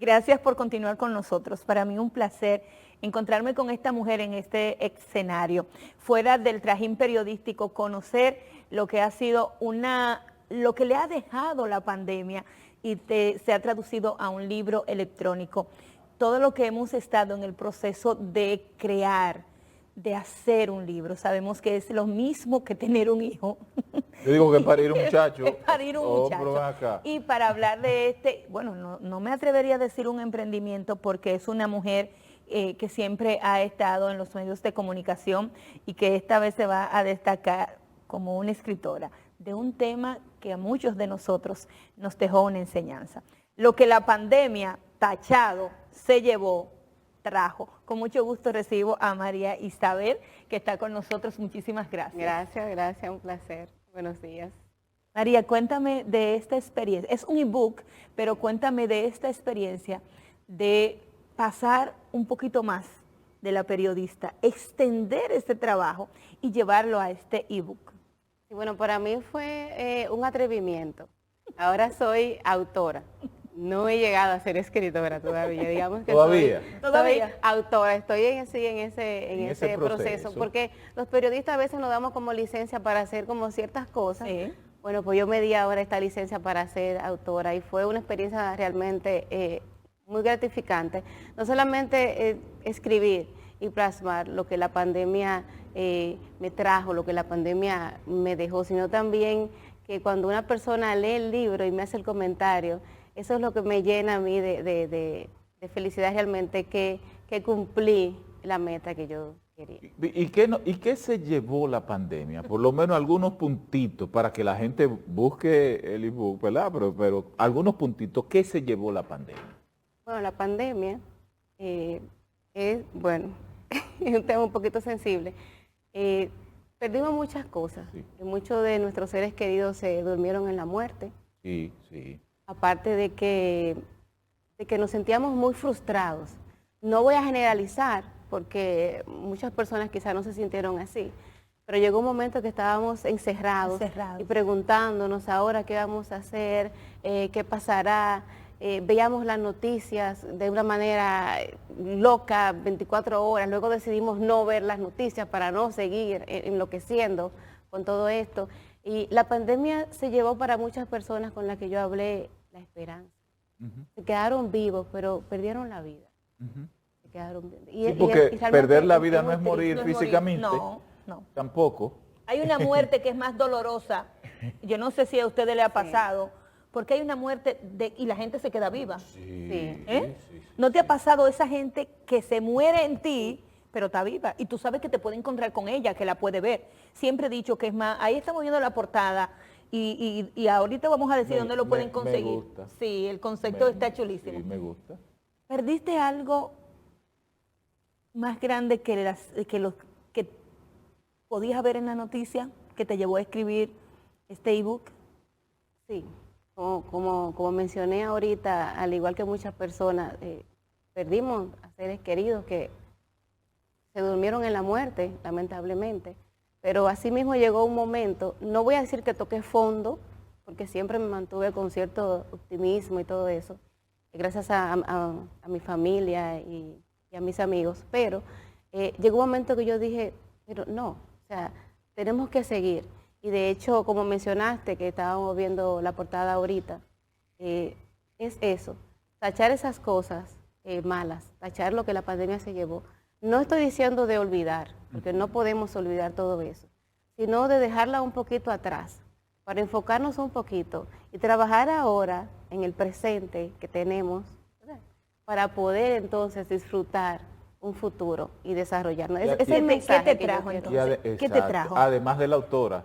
Gracias por continuar con nosotros. Para mí un placer encontrarme con esta mujer en este escenario. Fuera del trajín periodístico, conocer lo que ha sido lo que le ha dejado la pandemia y se ha traducido a un libro electrónico. Todo lo que hemos estado en el proceso de crear, de hacer un libro. Sabemos que es lo mismo que tener un hijo. Yo digo que parir un muchacho. Es parir un muchacho. Acá. Y para hablar de bueno, no me atrevería a decir un emprendimiento porque es una mujer que siempre ha estado en los medios de comunicación y que esta vez se va a destacar como una escritora de un tema que a muchos de nosotros nos dejó una enseñanza. Lo que la pandemia tachado se llevó, trajo. Con mucho gusto recibo a María Isabel, que está con nosotros. Muchísimas gracias. Gracias, un placer. Buenos días. María, cuéntame de esta experiencia. Es un ebook, pero cuéntame de esta experiencia de pasar un poquito más de la periodista, extender este trabajo y llevarlo a este ebook. Y bueno, para mí fue un atrevimiento. Ahora soy autora. No he llegado a ser escritora todavía, digamos que ¿Todavía? Soy autora, estoy en ese proceso, porque los periodistas a veces nos damos como licencia para hacer como ciertas cosas. Sí. Bueno, pues yo me di ahora esta licencia para ser autora y fue una experiencia realmente muy gratificante. No solamente escribir y plasmar lo que la pandemia me trajo, lo que la pandemia me dejó, sino también que cuando una persona lee el libro y me hace el comentario, eso es lo que me llena a mí de felicidad realmente, que cumplí la meta que yo quería. ¿Y qué se llevó la pandemia? Por lo menos algunos puntitos para que la gente busque el ebook, ¿verdad? Pero algunos puntitos, ¿qué se llevó la pandemia? Bueno, la pandemia es un tema un poquito sensible. Perdimos muchas cosas. Sí. Muchos de nuestros seres queridos se durmieron en la muerte. Sí, sí. Aparte de que nos sentíamos muy frustrados. No voy a generalizar, porque muchas personas quizás no se sintieron así, pero llegó un momento que estábamos encerrados. Y preguntándonos ahora qué vamos a hacer, qué pasará. Veíamos las noticias de una manera loca, 24 horas, luego decidimos no ver las noticias para no seguir enloqueciendo con todo esto. Y la pandemia se llevó para muchas personas con las que yo hablé la esperanza. Se quedaron vivos, pero perdieron la vida. Se quedaron Sí, porque perder la vida no es morir físicamente. No. Tampoco. Hay una muerte que es más dolorosa. Yo no sé si a ustedes le ha pasado, porque hay una muerte y la gente se queda viva. Sí. ¿No te ha pasado esa gente que se muere en ti, pero está viva? Y tú sabes que te puede encontrar con ella, que la puede ver. Siempre he dicho que es más, ahí estamos viendo la portada y ahorita vamos a decir dónde lo pueden conseguir. Me gusta. Sí, el concepto está chulísimo. Sí, me gusta. ¿Perdiste algo más grande que lo que podías ver en la noticia que te llevó a escribir este ebook? Sí, como mencioné ahorita, al igual que muchas personas, perdimos a seres queridos que se durmieron en la muerte, lamentablemente. Pero así mismo llegó un momento, no voy a decir que toqué fondo, porque siempre me mantuve con cierto optimismo y todo eso, gracias a mi familia y a mis amigos, pero llegó un momento que yo dije, pero no, o sea, tenemos que seguir. Y de hecho, como mencionaste, que estábamos viendo la portada ahorita, es eso, tachar esas cosas malas, tachar lo que la pandemia se llevó. No estoy diciendo de olvidar, porque no podemos olvidar todo eso, sino de dejarla un poquito atrás, para enfocarnos un poquito y trabajar ahora en el presente que tenemos, ¿verdad? Para poder entonces disfrutar un futuro y desarrollarnos. Ese es el mensaje. ¿Qué te trajo entonces? ¿Qué te trajo? Además de la autora.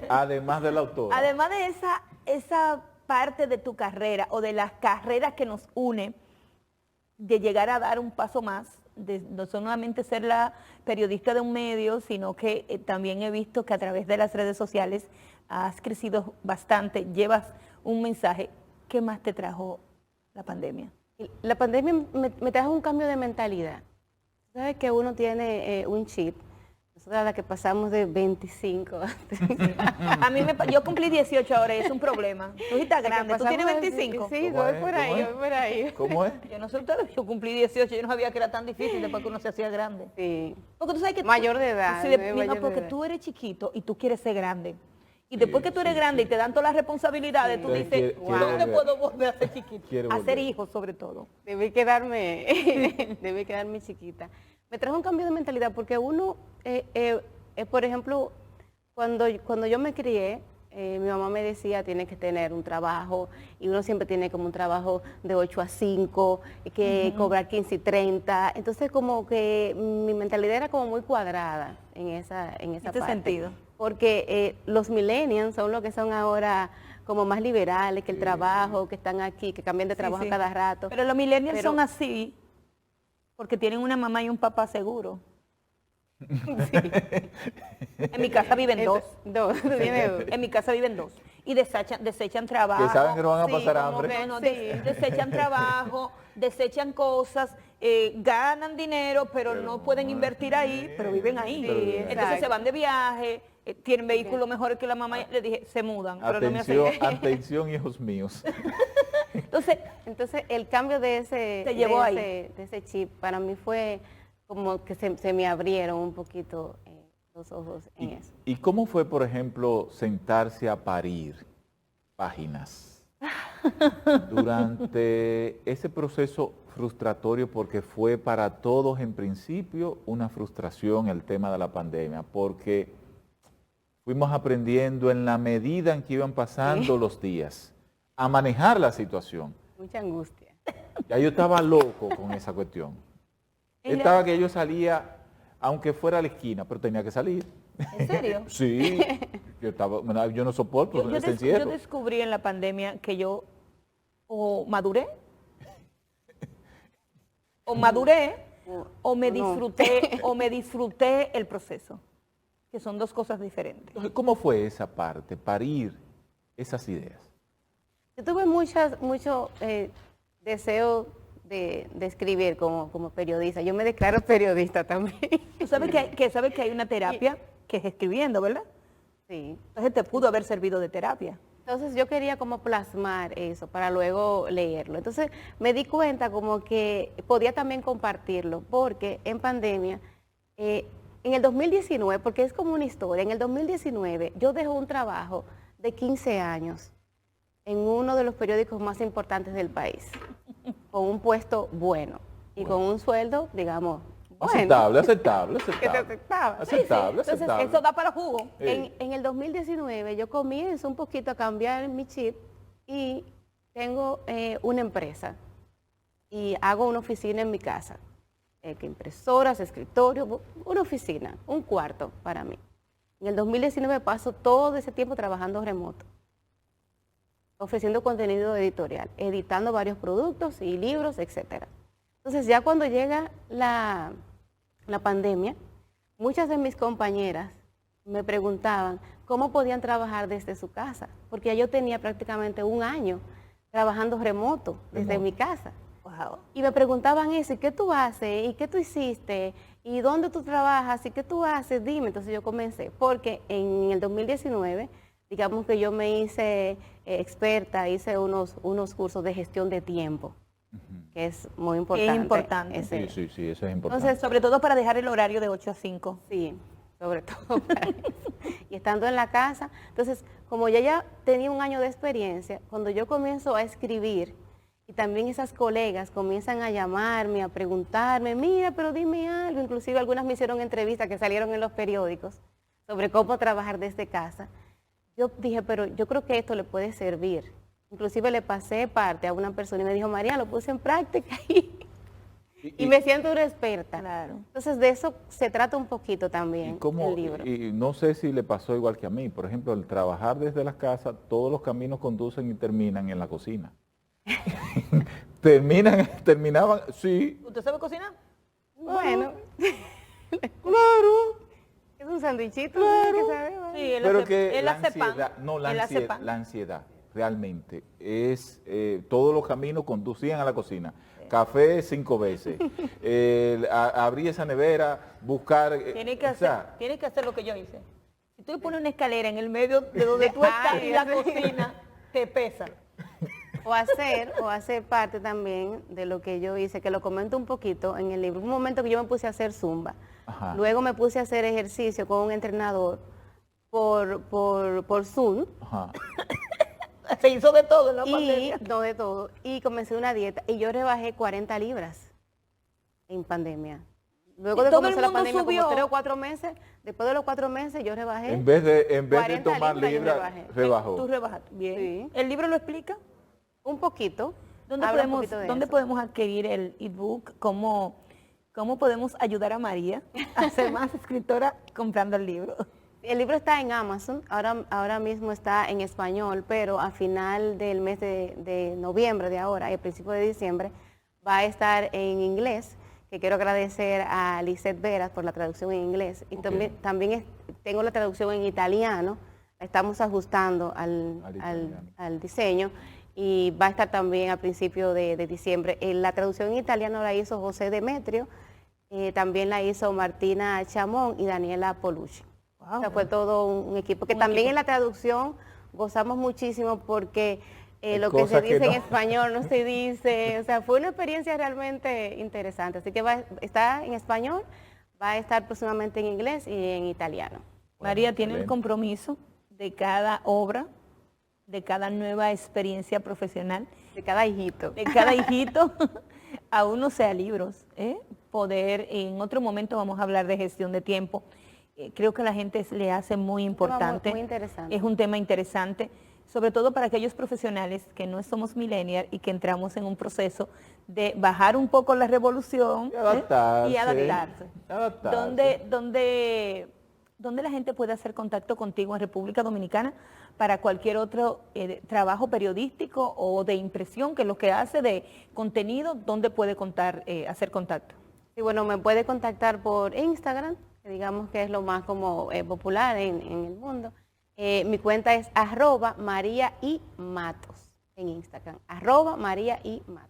Además de la autora. Además de esa parte de tu carrera o de las carreras que nos une, de llegar a dar un paso más, de no solamente ser la periodista de un medio, sino que también he visto que a través de las redes sociales has crecido bastante, llevas un mensaje. ¿Qué más te trajo la pandemia? La pandemia me trajo un cambio de mentalidad. Sabes que uno tiene un chip, Nosotras las que pasamos de 25. Yo cumplí 18 ahora y es un problema. Tú estás Que grande, tú tienes pasamos 25. Sí, ¿Cómo voy es? por ¿Cómo ahí, es? voy por ahí. ¿Cómo es? Yo no sé ustedes, yo cumplí 18, yo no sabía que era tan difícil después que uno se hacía grande. Sí. Porque tú sabes que Mayor de edad, Sí, mayor no, de porque edad. tú eres chiquito y tú quieres ser grande. Y Sí, después que tú eres sí, grande sí. y te dan todas las responsabilidades, tú Entonces, dices, quiere ¿dónde volver. puedo volver a ser chiquito? Quiere A ser volver. hijo, sobre todo. Debí quedarme chiquita. Me trajo un cambio de mentalidad porque uno, por ejemplo, cuando yo me crié, mi mamá me decía, tienes que tener un trabajo, y uno siempre tiene como un trabajo de 8 a 5, que cobrar 15 y 30. Entonces como que mi mentalidad era como muy cuadrada en esa este parte. sentido. Porque los millennials son los que son ahora como más liberales, que el trabajo, que están aquí, que cambian de trabajo Sí, sí. cada rato. Pero los millennials Pero- son así porque tienen una mamá y un papá seguro. En mi casa viven dos. Dos, tú tienes dos. En mi casa viven dos. Y desechan trabajo. Que saben que no van a Sí, pasar como hambre. que- No, no, Sí. desechan trabajo, desechan cosas, ganan dinero, pero no pueden invertir ahí, pero viven ahí. Pero viven ahí. Entonces se Exacto. van de viaje, tienen vehículos mejores que la mamá. Le dije, se mudan, pero no me hacen. Atención, hijos míos. Entonces, Entonces, el cambio de ese, Te llevó ahí. de ese chip para mí fue como que se me abrieron un poquito los ojos en eso. ¿Y cómo fue, por ejemplo, sentarse a parir páginas durante ese proceso frustratorio? Porque fue para todos en principio una frustración el tema de la pandemia, porque fuimos aprendiendo en la medida en que iban pasando los días a manejar la situación. Mucha angustia. Ya yo estaba loco con esa cuestión. Estaba que yo salía, aunque fuera a la esquina, pero tenía que salir. ¿en serio? Sí, yo no soporto ese Yo encierro. descubrí en la pandemia que yo o maduré o me No. disfruté el proceso, que son dos cosas diferentes. Entonces, ¿cómo fue esa parte, parir esas ideas? Yo tuve mucho deseo de escribir como periodista. Yo me declaro periodista también. Tú sabes que hay una terapia que es escribiendo, ¿verdad? Sí. Entonces te pudo haber servido de terapia. Entonces yo quería como plasmar eso para luego leerlo. Entonces me di cuenta como que podía también compartirlo, porque en pandemia, en el 2019, porque es como una historia, en el 2019 yo dejé un trabajo de 15 años en uno de los periódicos más importantes del país, con un puesto bueno y con un sueldo, digamos, bueno. Aceptable. Que se aceptaba. Aceptable. Entonces eso da para jugo. En el 2019 yo comienzo un poquito a cambiar mi chip y tengo una empresa y hago una oficina en mi casa, que impresoras, escritorio, una oficina, un cuarto para mí. En el 2019 paso todo ese tiempo trabajando remoto, ofreciendo contenido editorial, editando varios productos y libros, etcétera. Entonces ya cuando llega la pandemia, muchas de mis compañeras me preguntaban cómo podían trabajar desde su casa, porque ya yo tenía prácticamente un año trabajando remoto desde mi casa. Wow. Y me preguntaban eso, ¿y qué tú haces? ¿Y qué tú hiciste? ¿Y dónde tú trabajas? ¿Y qué tú haces? Dime. Entonces yo comencé, porque en el 2019, digamos que yo me hice experta, hice unos cursos de gestión de tiempo, que es muy importante. Es importante. Ese- Sí, eso es importante. Entonces, Sobre todo para dejar el horario de 8 a 5. Sí, sobre todo para eso. Y estando en la casa, entonces, como ya tenía un año de experiencia, cuando yo comienzo a escribir, y también esas colegas comienzan a llamarme, a preguntarme, mira, pero dime algo, inclusive algunas me hicieron entrevistas que salieron en los periódicos sobre cómo trabajar desde casa, yo dije, pero yo creo que esto le puede servir. Inclusive le pasé parte a una persona y me dijo, María, lo puse en práctica y me siento una experta. Claro. Entonces de eso se trata un poquito también el libro. Y no sé si le pasó igual que a mí. Por ejemplo, el trabajar desde la casa, todos los caminos conducen y terminan en la cocina. Terminaban, sí. ¿Usted sabe cocinar? Bueno, Claro. es un sandwichito. Claro. ¿no? Que sabe, bueno. Sí, él Pero hace- que él la hace pan. ansiedad, no, Él hace pan. la ansiedad realmente es, todos los caminos conducían a la cocina. café 5 veces, abrir esa nevera, buscar... Tiene que hacer lo que yo hice. Si tú pones una escalera en el medio de donde tú estás y la cocina, te pesa. O hacer parte también de lo que yo hice, que lo comento un poquito en el libro. Un momento que yo me puse a hacer zumba. Ajá. Luego me puse a hacer ejercicio con un entrenador por Zoom. Ajá. Se hizo de todo en la Y pandemia. no de todo. Y comencé una dieta y yo rebajé 40 libras en pandemia. Luego de Todo el comenzar la mundo pandemia, subió. como 3 o 4 meses, después de los 4 meses yo rebajé. En vez de 40 tomar libras yo libras, rebajé. rebajó. Tú rebajaste. Bien. Sí. ¿El libro lo explica? Un poquito. ¿Dónde Habla un podemos, poquito de ¿dónde eso. podemos adquirir el ebook? ¿Cómo podemos ayudar a María a ser más escritora comprando el libro? El libro está en Amazon, ahora mismo está en español, pero a final del mes de noviembre de ahora, y al principio de diciembre, va a estar en inglés, que quiero agradecer a Lisette Veras por la traducción en inglés. Y Ok. también tengo la traducción en italiano, la estamos ajustando Al italiano. al diseño, y va a estar también a principio de diciembre. La traducción en italiano la hizo José Demetrio, también la hizo Martina Chamón y Daniela Polucci. Wow. O sea, fue todo un equipo, que Un también equipo. en la traducción gozamos muchísimo porque Hay lo que se cosas que dice en no. español no se dice, o sea, fue una experiencia realmente interesante. Así que está en español, va a estar próximamente en inglés y en italiano. María tiene el excelente. compromiso de cada obra, de cada nueva experiencia profesional, De cada hijito. de cada hijito, aún no sea libros, poder, en otro momento vamos a hablar de gestión de tiempo. Creo que a la gente le hace muy importante. muy interesante. Es un tema interesante, sobre todo para aquellos profesionales que no somos millennials y que entramos en un proceso de bajar un poco la revolución Y adaptarse. y adaptarse. Adaptarse. ¿Dónde la gente puede hacer contacto contigo en República Dominicana para cualquier otro trabajo periodístico o de impresión, que es lo que hace de contenido? ¿Dónde puede hacer contacto? Y bueno, me puede contactar por Instagram, que digamos que es lo más como popular en el mundo. Mi cuenta es @María y Matos en Instagram, @María y Matos.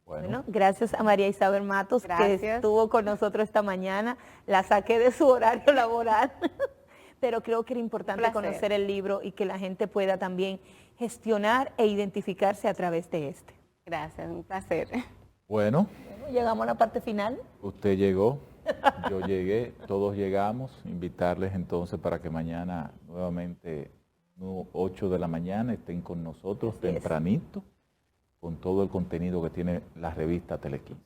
Bueno, gracias a María Isabel Matos, que Gracias. estuvo con nosotros esta mañana. La saqué de su horario laboral, pero creo que era importante Un placer. conocer el libro y que la gente pueda también gestionar e identificarse a través de este. Gracias, un placer. Bueno, Bueno, llegamos a la parte final. usted llegó, yo llegué, todos llegamos. Invitarles entonces para que mañana nuevamente 8 de la mañana estén con nosotros Así es. tempranito, con todo el contenido que tiene la revista Tele 15.